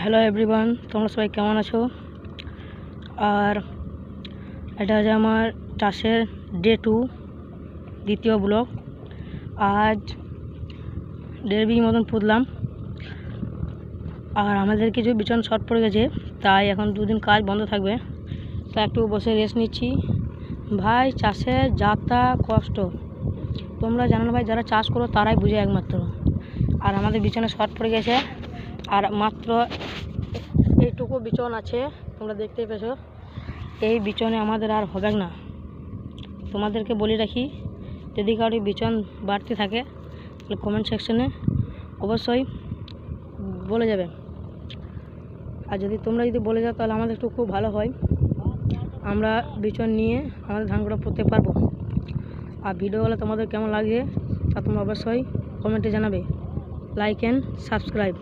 Hello everyone, তোমরা সবাই কেমন আছো? আর এটা হচ্ছে আমার চাষের ডে 2 দ্বিতীয় ব্লগ। আজ 1.5 বিঘি মতন পুঁতলাম, আর আমাদের কিছু বিছন শর্ট পড়ে গেছে, তাই এখন 2 দিন কাজ বন্ধ থাকবে। তাই একটু বসে রেস্ট নিচ্ছি। ভাই, চাষের যাতা কষ্ট তোমরা জানো না ভাই, যারা চাষ করো তারাই বুঝে একমাত্র। আর আমাদের বিছনে শর্ট পড়ে গেছে, আর মাত্র এইটুকু বিচন আছে, তোমরা দেখতেই পেছো। এই বিচনে আমাদের আর হবে না। তোমাদেরকে বলে রাখি, যদি কারোর বিচন বাড়তি থাকে তাহলে কমেন্ট সেকশনে অবশ্যই বলে যাবে। আর তোমরা যদি বলে যাও তাহলে আমাদের একটু খুব ভালো হয়, আমরা বিচন নিয়ে আমাদের ধানগুলো পুঁততে পারবো। আর ভিডিওগুলো তোমাদের কেমন লাগে তা তোমরা অবশ্যই কমেন্টে জানাবে। Like and subscribe.